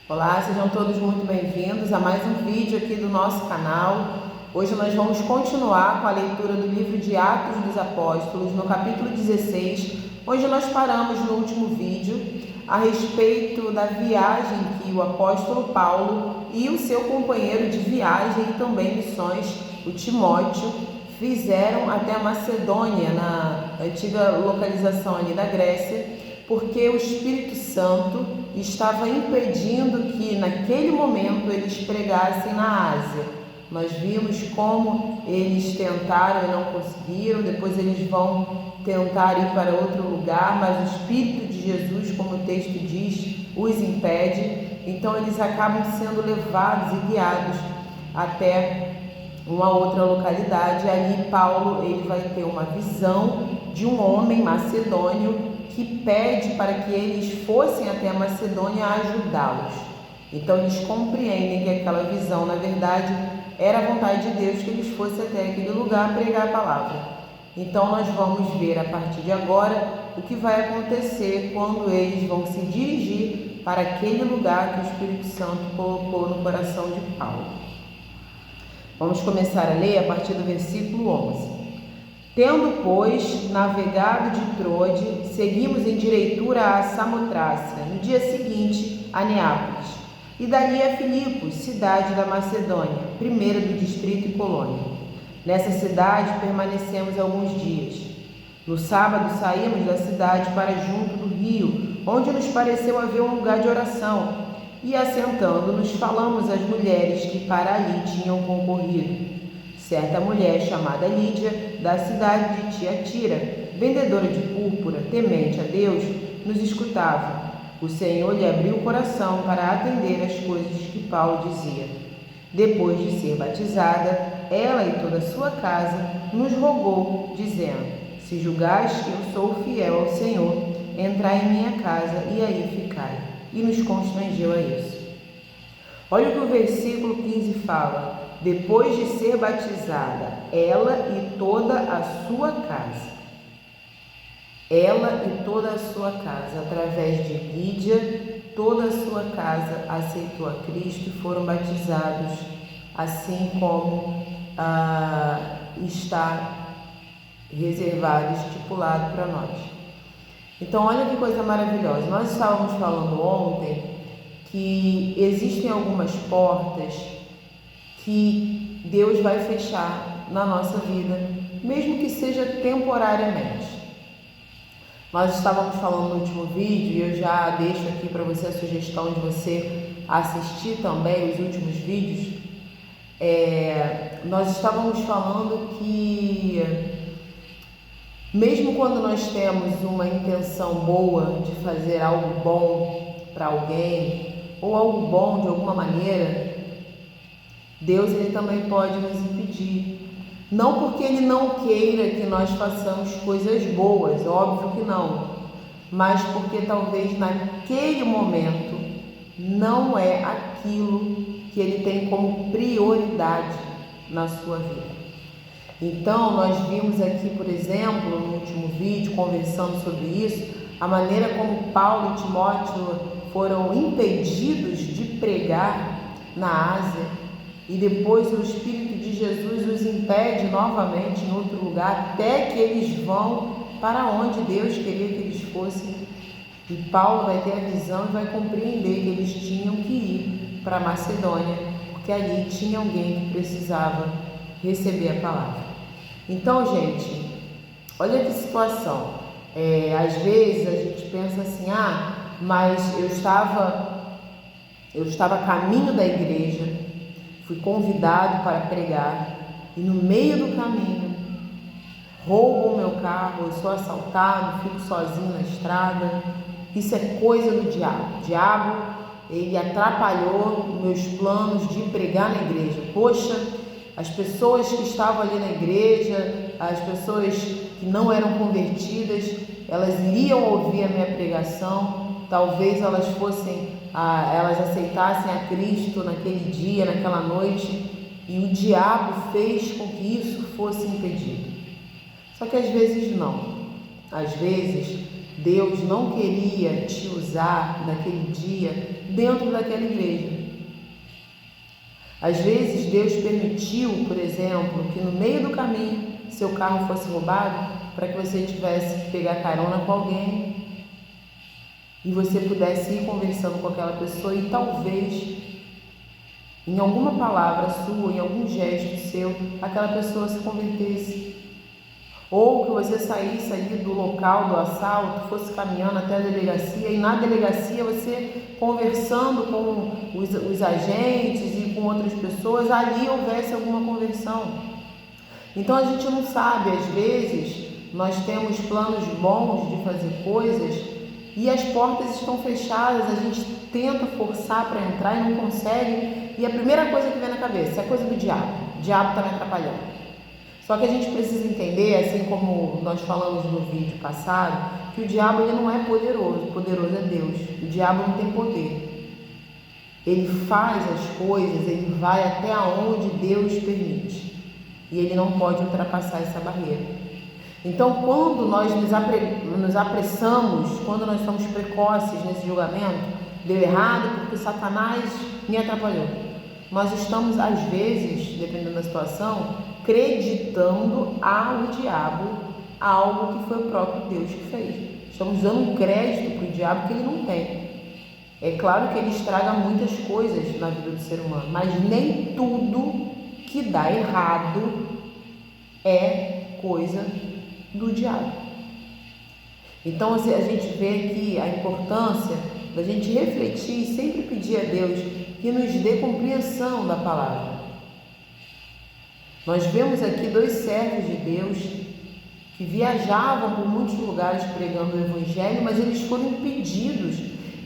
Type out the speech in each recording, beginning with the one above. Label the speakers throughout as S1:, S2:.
S1: Olá, sejam todos muito bem-vindos a mais um vídeo aqui do nosso canal. Hoje nós vamos continuar com a leitura do livro de Atos dos Apóstolos, no capítulo 16, onde nós paramos no último vídeo a respeito da viagem que o apóstolo Paulo e o seu companheiro de viagem e também missões, o Timóteo, fizeram até a Macedônia, na antiga localização ali da Grécia, porque o Espírito Santo estava impedindo que naquele momento eles pregassem na Ásia. Nós vimos como eles tentaram e não conseguiram, depois eles vão tentar ir para outro lugar, mas o Espírito de Jesus, como o texto diz, os impede. Então eles acabam sendo levados e guiados até uma outra localidade. Ali Paulo ele vai ter uma visão de um homem macedônio que pede para que eles fossem até a Macedônia ajudá-los. Então eles compreendem que aquela visão, na verdade, era a vontade de Deus que eles fossem até aquele lugar pregar a palavra. Então nós vamos ver a partir de agora o que vai acontecer quando eles vão se dirigir para aquele lugar que o Espírito Santo colocou no coração de Paulo. Vamos começar a ler a partir do versículo 11. Tendo, pois, navegado de Troade, seguimos em direitura a Samotrácia, no dia seguinte a Neápolis, e dali a Filipos, cidade da Macedônia, primeira do distrito e colônia. Nessa cidade permanecemos alguns dias. No sábado saímos da cidade para junto do rio, onde nos pareceu haver um lugar de oração, e assentando-nos falamos às mulheres que para ali tinham concorrido. Certa mulher chamada Lídia, da cidade de Tiatira, vendedora de púrpura, temente a Deus, nos escutava. O Senhor lhe abriu o coração para atender às coisas que Paulo dizia. Depois de ser batizada, ela e toda a sua casa nos rogou, dizendo: se julgais que eu sou fiel ao Senhor, entrai em minha casa e aí ficai. E nos constrangeu a isso. Olha o que o versículo 15 fala. Depois de ser batizada, ela e toda a sua casa. Ela e toda a sua casa, através de Lídia, toda a sua casa aceitou a Cristo e foram batizados, assim como está reservado, estipulado para nós. Então, olha que coisa maravilhosa. Nós estávamos falando ontem que existem algumas portas que Deus vai fechar na nossa vida, mesmo que seja temporariamente. Nós estávamos falando no último vídeo, e eu já deixo aqui para você a sugestão de você assistir também os últimos vídeos. Nós estávamos falando que mesmo quando nós temos uma intenção boa de fazer algo bom para alguém, ou algo bom de alguma maneira, Deus ele também pode nos impedir. Não porque Ele não queira que nós façamos coisas boas, óbvio que não, mas porque talvez naquele momento não é aquilo que Ele tem como prioridade na sua vida. Então, nós vimos aqui, por exemplo, no último vídeo, conversando sobre isso, a maneira como Paulo e Timóteo foram impedidos de pregar na Ásia, e depois o Espírito de Jesus os impede novamente em outro lugar, até que eles vão para onde Deus queria que eles fossem. E Paulo vai ter a visão e vai compreender que eles tinham que ir para a Macedônia, porque ali tinha alguém que precisava receber a palavra. Então, gente, olha que situação. Às vezes a gente pensa assim, mas eu estava a caminho da igreja, fui convidado para pregar e no meio do caminho roubam o meu carro, eu sou assaltado, fico sozinho na estrada. Isso é coisa do diabo. O diabo, ele atrapalhou meus planos de pregar na igreja. Poxa, as pessoas que estavam ali na igreja, as pessoas que não eram convertidas, elas iriam ouvir a minha pregação, talvez elas aceitassem a Cristo naquele dia, naquela noite, e o diabo fez com que isso fosse impedido. Só que às vezes não. Às vezes Deus não queria te usar naquele dia dentro daquela igreja. Às vezes Deus permitiu, por exemplo, que no meio do caminho seu carro fosse roubado para que você tivesse que pegar carona com alguém e você pudesse ir conversando com aquela pessoa e talvez em alguma palavra sua, em algum gesto seu, aquela pessoa se convertesse. Ou que você saísse ali do local do assalto, fosse caminhando até a delegacia e na delegacia você conversando com os agentes e com outras pessoas, ali houvesse alguma conversão. Então a gente não sabe, às vezes nós temos planos bons de fazer coisas e as portas estão fechadas, a gente tenta forçar para entrar e não consegue, e a primeira coisa que vem na cabeça é a coisa do diabo. O diabo está me atrapalhando. Só que a gente precisa entender, assim como nós falamos no vídeo passado, que o diabo ele não é poderoso, poderoso é Deus. O diabo não tem poder. Ele faz as coisas, ele vai até onde Deus permite. E ele não pode ultrapassar essa barreira. Então, quando nós nos apressamos, quando nós somos precoces nesse julgamento, deu errado porque Satanás me atrapalhou. Nós estamos, às vezes, dependendo da situação, acreditando ao diabo algo que foi o próprio Deus que fez. Estamos dando um crédito para o diabo que ele não tem. É claro que ele estraga muitas coisas na vida do ser humano, mas nem tudo que dá errado é coisa do diabo. Então a gente vê aqui a importância da gente refletir e sempre pedir a Deus que nos dê compreensão da palavra. Nós vemos aqui 2 servos de Deus que viajavam por muitos lugares pregando o Evangelho, mas eles foram impedidos.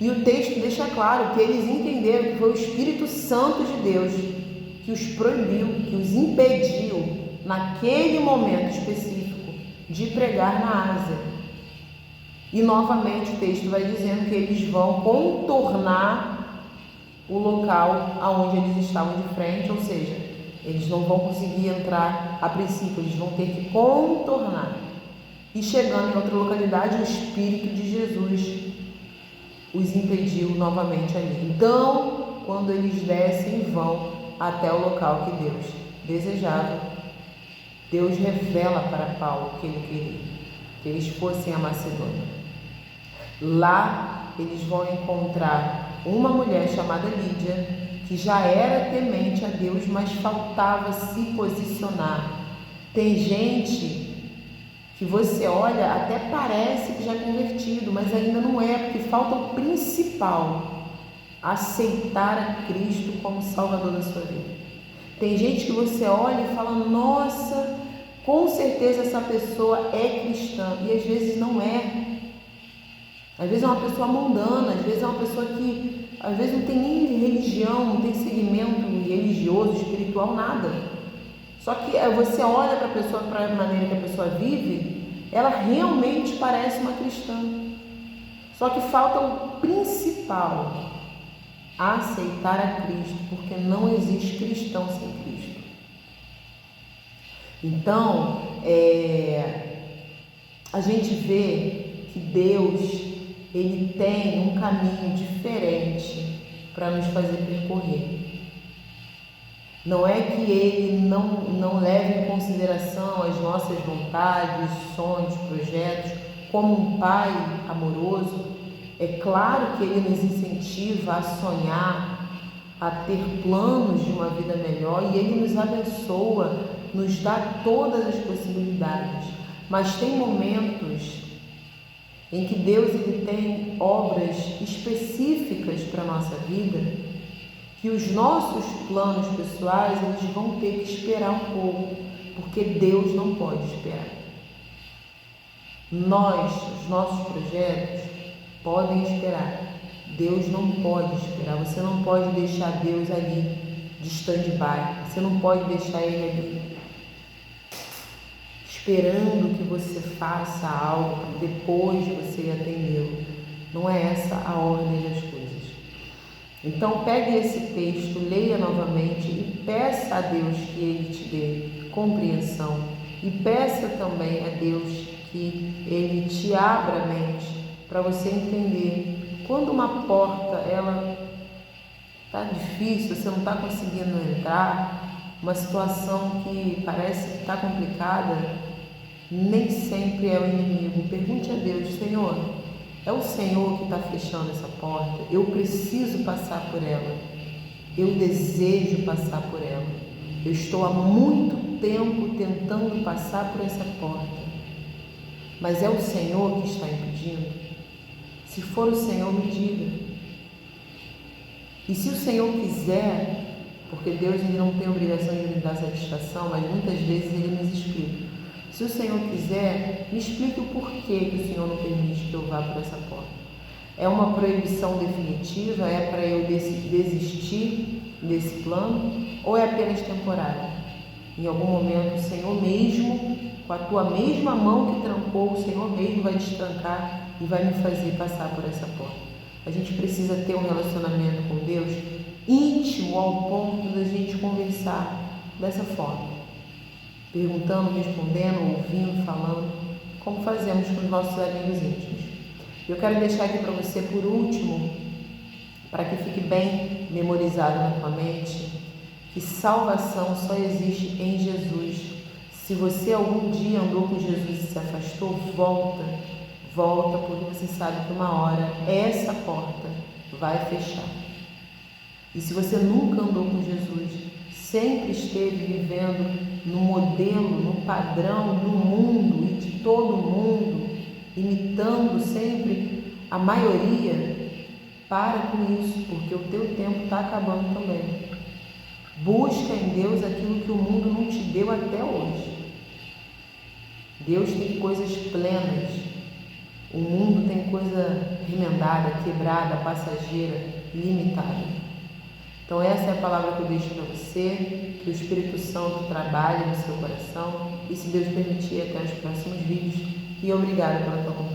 S1: E o texto deixa claro que eles entenderam que foi o Espírito Santo de Deus que os proibiu, que os impediu, naquele momento específico, de pregar na Ásia. E novamente o texto vai dizendo que eles vão contornar o local aonde eles estavam de frente, ou seja, eles não vão conseguir entrar a princípio, eles vão ter que contornar. E chegando em outra localidade, o Espírito de Jesus os impediu novamente ali. Então, quando eles descem e vão até o local que Deus desejava, Deus revela para Paulo que ele queria, que eles fossem a Macedônia. Lá eles vão encontrar uma mulher chamada Lídia, que já era temente a Deus, mas faltava se posicionar. Tem gente que você olha, até parece que já é convertido, mas ainda não é, porque falta o principal: aceitar a Cristo como Salvador da sua vida. Tem gente que você olha e fala, nossa, com certeza essa pessoa é cristã, e às vezes não é. Às vezes é uma pessoa mundana, às vezes é uma pessoa que às vezes não tem nem religião, não tem segmento religioso, espiritual, nada. Só que você olha para a pessoa, para a maneira que a pessoa vive, ela realmente parece uma cristã. Só que falta o principal: aceitar a Cristo, porque não existe cristão sem Cristo. Então, a gente vê que Deus, Ele tem um caminho diferente para nos fazer percorrer. Não é que Ele não leve em consideração as nossas vontades, sonhos, projetos, como um Pai amoroso. É claro que Ele nos incentiva a sonhar, a ter planos de uma vida melhor, e Ele nos abençoa, nos dá todas as possibilidades. Mas tem momentos em que Deus ele tem obras específicas para a nossa vida, que os nossos planos pessoais eles vão ter que esperar um pouco, porque Deus não pode esperar. Os nossos projetos podem esperar, Deus não pode esperar. Você não pode deixar Deus ali de stand-by, você não pode deixar Ele ali esperando que você faça algo para depois você atendê-lo. Não é essa a ordem das coisas. Então pegue esse texto, leia novamente e peça a Deus que Ele te dê compreensão, e peça também a Deus que Ele te abra a mente para você entender quando uma porta ela Está difícil, você não está conseguindo entrar, uma situação que parece que está complicada, nem sempre é o inimigo. Pergunte a Deus: Senhor, é o Senhor que está fechando essa porta? Eu preciso passar por ela, eu desejo passar por ela, eu estou há muito tempo tentando passar por essa porta, mas é o Senhor que está impedindo? Se for o Senhor, me diga. E se o Senhor quiser, porque Deus ele não tem obrigação de me dar satisfação, mas muitas vezes Ele nos explica. Se o Senhor quiser, me explique o porquê que o Senhor não permite que eu vá por essa porta. É uma proibição definitiva? É para eu desistir desse plano? Ou é apenas temporário? Em algum momento o Senhor mesmo, com a tua mesma mão que trancou, o Senhor mesmo vai destrancar e vai me fazer passar por essa porta. A gente precisa ter um relacionamento com Deus íntimo ao ponto da gente conversar dessa forma, perguntando, respondendo, ouvindo, falando, como fazemos com os nossos amigos íntimos. Eu quero deixar aqui para você, por último, para que fique bem memorizado na tua mente, que salvação só existe em Jesus. Se você algum dia andou com Jesus e se afastou, volta, porque você sabe que uma hora essa porta vai fechar. E se você nunca andou com Jesus, sempre esteve vivendo no modelo, no padrão do mundo e de todo mundo, imitando sempre a maioria, para com isso, porque o teu tempo está acabando também. Busca em Deus aquilo que o mundo não te deu até hoje. Deus tem coisas plenas. O mundo tem coisa remendada, quebrada, passageira, limitada. Então essa é a palavra que eu deixo para você, que o Espírito Santo trabalhe no seu coração e, se Deus permitir, até os próximos vídeos. E obrigada pela tua companhia.